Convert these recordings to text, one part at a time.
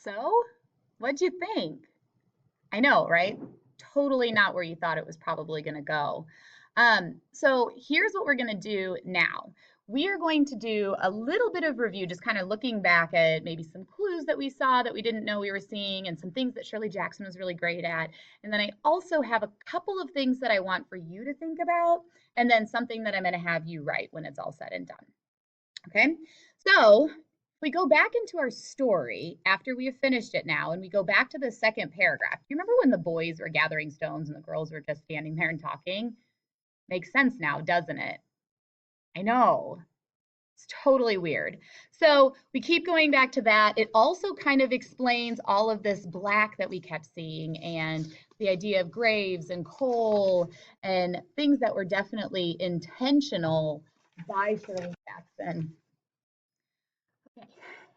So, what'd you think? I know, right? Totally not where you thought it was probably going to go. So here's what we're going to do now. We are going to do a little bit of review, just kind of looking back at maybe some clues that we saw that we didn't know we were seeing and some things that Shirley Jackson was really great at. And then I also have a couple of things that I want for you to think about, and then something that I'm going to have you write when it's all said and done. Okay, so if we go back into our story after we have finished it now, and we go back to the second paragraph. Do you remember when the boys were gathering stones and the girls were just standing there and talking? Makes sense now, doesn't it? I know. It's totally weird. So we keep going back to that. It also kind of explains all of this black that we kept seeing and the idea of graves and coal and things that were definitely intentional by Shirley Jackson. Okay.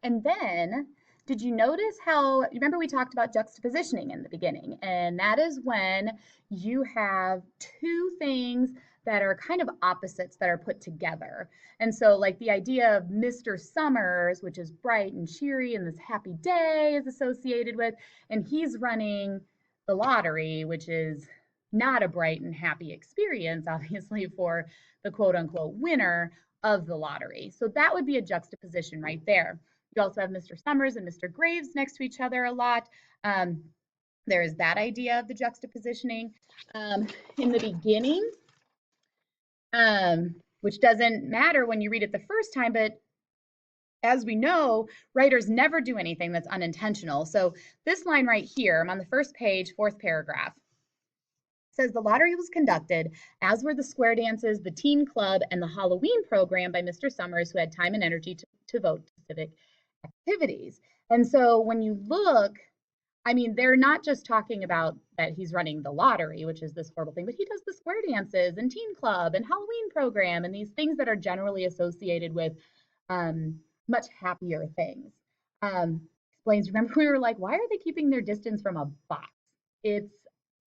And then, did you notice how, remember we talked about juxtapositioning in the beginning, and that is when you have two things that are kind of opposites that are put together. And so like the idea of Mr. Summers, which is bright and cheery and this happy day is associated with, and he's running the lottery, which is not a bright and happy experience, obviously, for the quote unquote winner of the lottery. So that would be a juxtaposition right there. You also have Mr. Summers and Mr. Graves next to each other a lot. There is that idea of the juxtapositioning. In the beginning, which doesn't matter when you read it the first time, but as we know, writers never do anything that's unintentional. So this line right here, I'm on the first page, fourth paragraph, says the lottery was conducted, as were the square dances, the teen club, and the Halloween program by Mr. Summers, who had time and energy to vote to civic activities. And so when you look, I mean, they're not just talking about that he's running the lottery, which is this horrible thing, but he does the square dances and teen club and Halloween program and these things that are generally associated with much happier things. Explains, remember we were like, why are they keeping their distance from a box? It's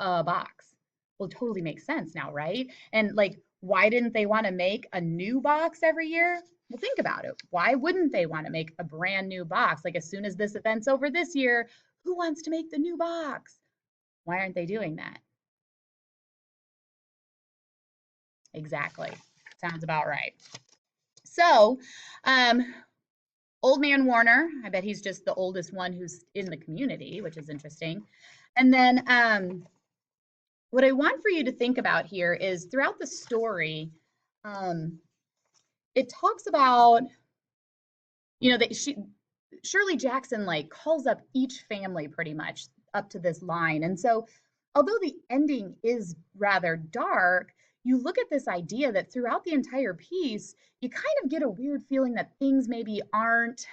a box. Well, it totally makes sense now, right? And like, why didn't they want to make a new box every year? Well, think about it. Why wouldn't they want to make a brand new box? Like, as soon as this event's over this year, who wants to make the new box? Why aren't they doing that? Exactly. Sounds about right. So, old man Warner, I bet he's just the oldest one who's in the community, which is interesting. And then what I want for you to think about here is throughout the story, it talks about, you know, that Shirley Jackson like calls up each family pretty much up to this line. And so although the ending is rather dark, you look at this idea that throughout the entire piece, you kind of get a weird feeling that things maybe aren't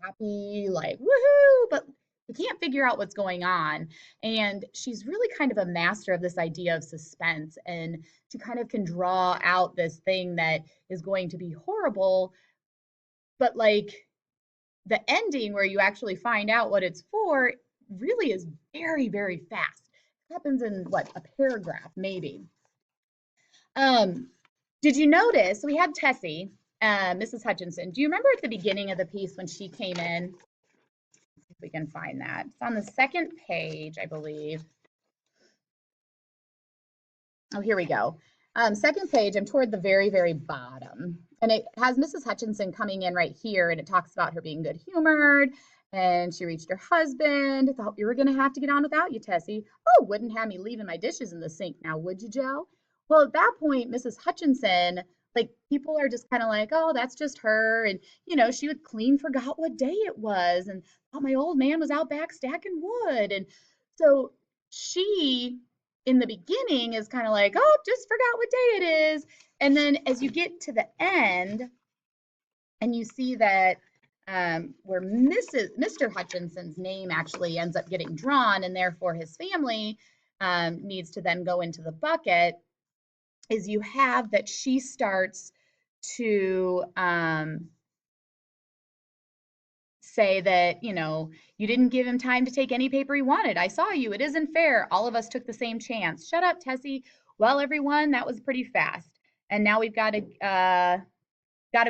happy, like woohoo, but you can't figure out what's going on. And she's really kind of a master of this idea of suspense, and she kind of can draw out this thing that is going to be horrible, but like the ending where you actually find out what it's for really is very, very fast. It happens in what, a paragraph maybe. Did you notice we had Tessie, Mrs. Hutchinson? Do you remember at the beginning of the piece when she came in? If we can find that. It's on the second page, I believe. Oh, here we go. Second page, I'm toward the very, very bottom. And it has Mrs. Hutchinson coming in right here, and it talks about her being good humored, and she reached her husband. Thought we were going to have to get on without you, Tessie. Oh, wouldn't have me leaving my dishes in the sink now, would you, Joe? Well, at that point, Mrs. Hutchinson, like, people are just kind of like, oh, that's just her. And, you know, she would clean, forgot what day it was, and thought my old man was out back stacking wood. And so she, in the beginning, is kind of like, oh, just forgot what day it is. And then as you get to the end and you see that where Mr. Hutchinson's name actually ends up getting drawn, and therefore his family needs to then go into the bucket, is you have that she starts to say that, you know, you didn't give him time to take any paper he wanted. I saw you. It isn't fair. All of us took the same chance. Shut up, Tessie. Well, everyone, that was pretty fast. And now we've got to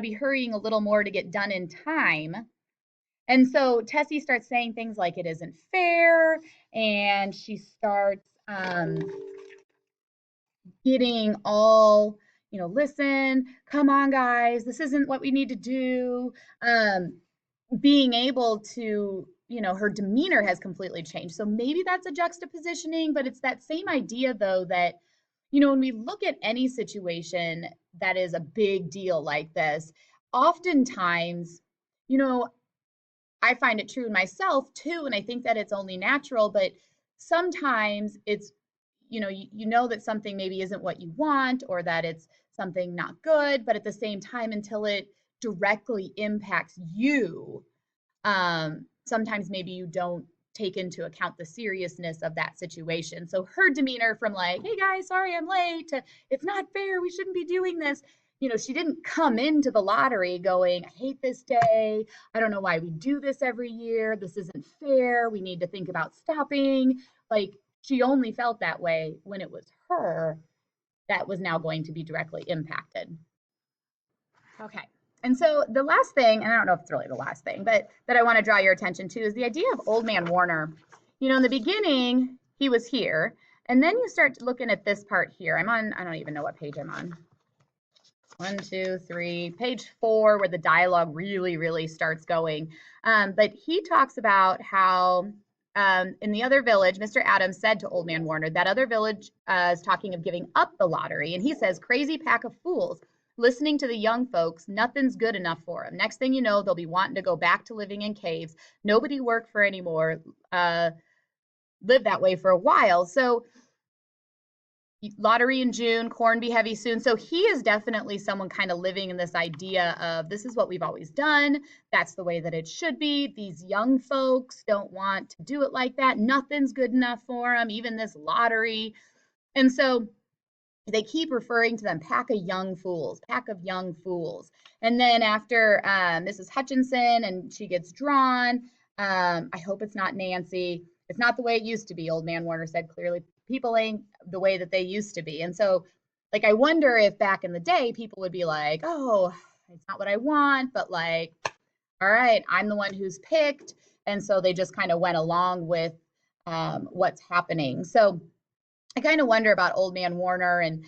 be hurrying a little more to get done in time. And so Tessie starts saying things like it isn't fair, and she starts getting all, listen, come on, guys, this isn't what we need to do. Being able to, her demeanor has completely changed. So maybe that's a juxtapositioning, but it's that same idea, though, that, when we look at any situation that is a big deal like this, oftentimes, I find it true in myself too, and I think that it's only natural, but sometimes it's, you know that something maybe isn't what you want or that it's something not good, but at the same time, until it directly impacts you, sometimes maybe you don't take into account the seriousness of that situation. So her demeanor from like, hey guys, sorry I'm late, to it's not fair, we shouldn't be doing this. She didn't come into the lottery going, I hate this day. I don't know why we do this every year. This isn't fair. We need to think about stopping. Like, she only felt that way when it was her that was now going to be directly impacted. Okay. And so the last thing, and I don't know if it's really the last thing, but that I want to draw your attention to is the idea of Old Man Warner. In the beginning, he was here, and then you start looking at this part here. I'm on, I don't even know what page I'm on. 1, 2, 3, page 4, where the dialogue really, really starts going. But he talks about how in the other village, Mr. Adams said to Old Man Warner, that other village is talking of giving up the lottery. And he says, crazy pack of fools. Listening to the young folks, nothing's good enough for them. Next thing you know, they'll be wanting to go back to living in caves. Nobody work for anymore. Live that way for a while. So lottery in June, corn be heavy soon. So he is definitely someone kind of living in this idea of this is what we've always done. That's the way that it should be. These young folks don't want to do it like that. Nothing's good enough for them, even this lottery. And so they keep referring to them, pack of young fools, pack of young fools. And then after Mrs. Hutchinson and she gets drawn, I hope it's not Nancy. It's not the way it used to be, Old Man Warner said clearly. People ain't the way that they used to be. And so, like, I wonder if back in the day, people would be like, oh, it's not what I want, but like, all right, I'm the one who's picked. And so they just kind of went along with what's happening. So I kind of wonder about Old Man Warner and,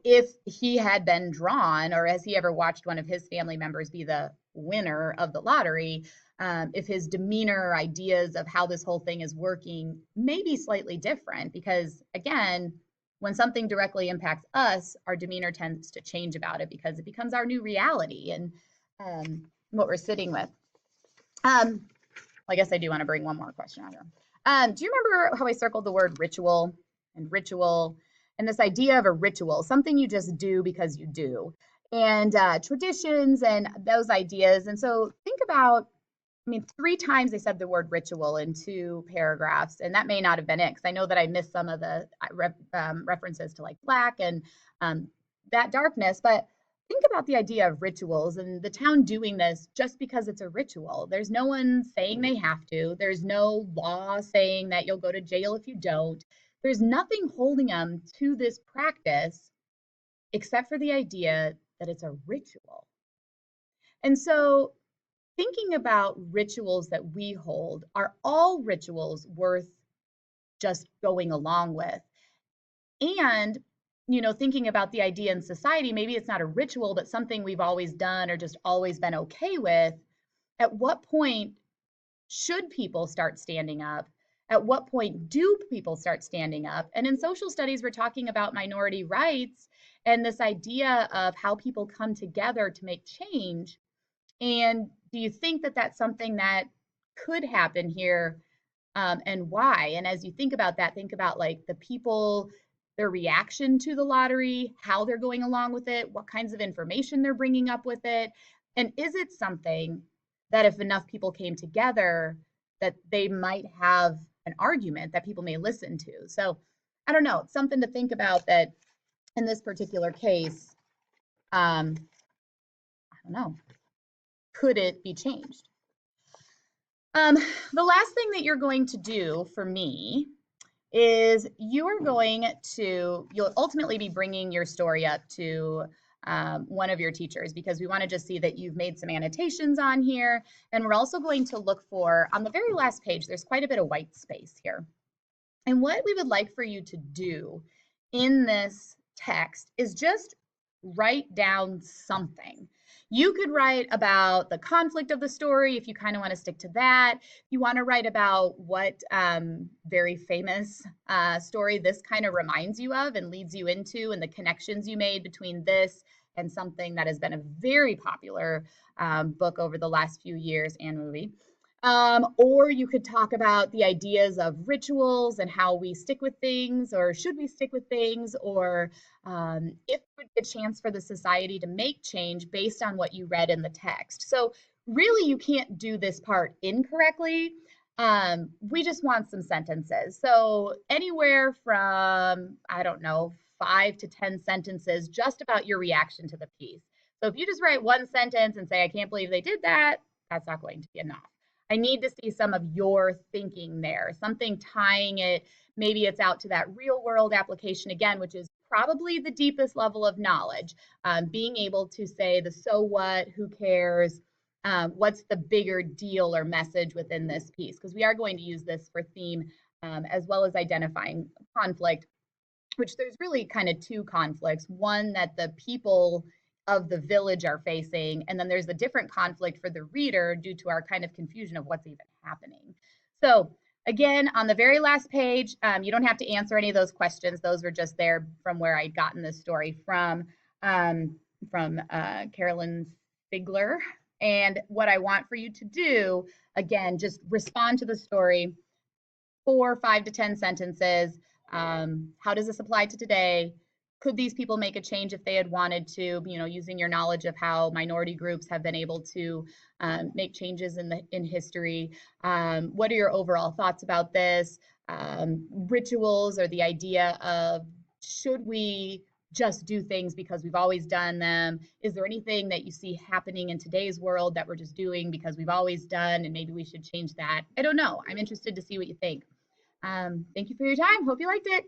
if he had been drawn or has he ever watched one of his family members be the winner of the lottery, if his demeanor, ideas of how this whole thing is working may be slightly different because, again, when something directly impacts us, our demeanor tends to change about it because it becomes our new reality and what we're sitting with. I guess I do want to bring one more question out here. Do you remember how I circled the word ritual and this idea of a ritual, something you just do because you do, and traditions and those ideas? And so think about, 3 times they said the word ritual in 2 paragraphs, and that may not have been it because I know that I missed some of the references to like black and that darkness, but think about the idea of rituals and the town doing this just because it's a ritual. There's no one saying they have to. There's no law saying that you'll go to jail if you don't. There's nothing holding them to this practice except for the idea that it's a ritual. And so thinking about rituals that we hold, are all rituals worth just going along with? And thinking about the idea in society, maybe it's not a ritual, but something we've always done or just always been okay with. At what point should people start standing up? At what point do people start standing up? And in social studies, we're talking about minority rights and this idea of how people come together to make change. And do you think that that's something that could happen here, and why? And as you think about that, think about like the people, their reaction to the lottery, how they're going along with it, what kinds of information they're bringing up with it. And is it something that if enough people came together, that they might have an argument that people may listen to? So I don't know, it's something to think about that in this particular case, I don't know, could it be changed? The last thing that you're going to do for me is you'll ultimately be bringing your story up to one of your teachers, because we want to just see that you've made some annotations on here. And we're also going to look for, on the very last page, there's quite a bit of white space here. And what we would like for you to do in this text is just write down something. You could write about the conflict of the story if you kind of want to stick to that. You want to write about what very famous story this kind of reminds you of and leads you into, and the connections you made between this and something that has been a very popular book over the last few years and movie. Or you could talk about the ideas of rituals and how we stick with things, or should we stick with things, or if there would be a chance for the society to make change based on what you read in the text. So really, you can't do this part incorrectly. We just want some sentences. So anywhere from, I don't know, 5 to 10 sentences just about your reaction to the piece. So if you just write one sentence and say, I can't believe they did that, that's not going to be enough. I need to see some of your thinking there, something tying it. Maybe it's out to that real world application again, which is probably the deepest level of knowledge. Being able to say the so what, who cares, what's the bigger deal or message within this piece, because we are going to use this for theme as well as identifying conflict, which there's really kind of two conflicts. One that the people of the village are facing, and then there's a different conflict for the reader due to our kind of confusion of what's even happening. So again, on the very last page, you don't have to answer any of those questions. Those were just there from where I'd gotten this story from Carolyn Figler. And what I want for you to do, again, just respond to the story, 4, 5 to 10 sentences. How does this apply to today? Could these people make a change if they had wanted to, using your knowledge of how minority groups have been able to make changes in history? What are your overall thoughts about this? Rituals, or the idea of, should we just do things because we've always done them? Is there anything that you see happening in today's world that we're just doing because we've always done and maybe we should change that? I don't know. I'm interested to see what you think. Thank you for your time. Hope you liked it.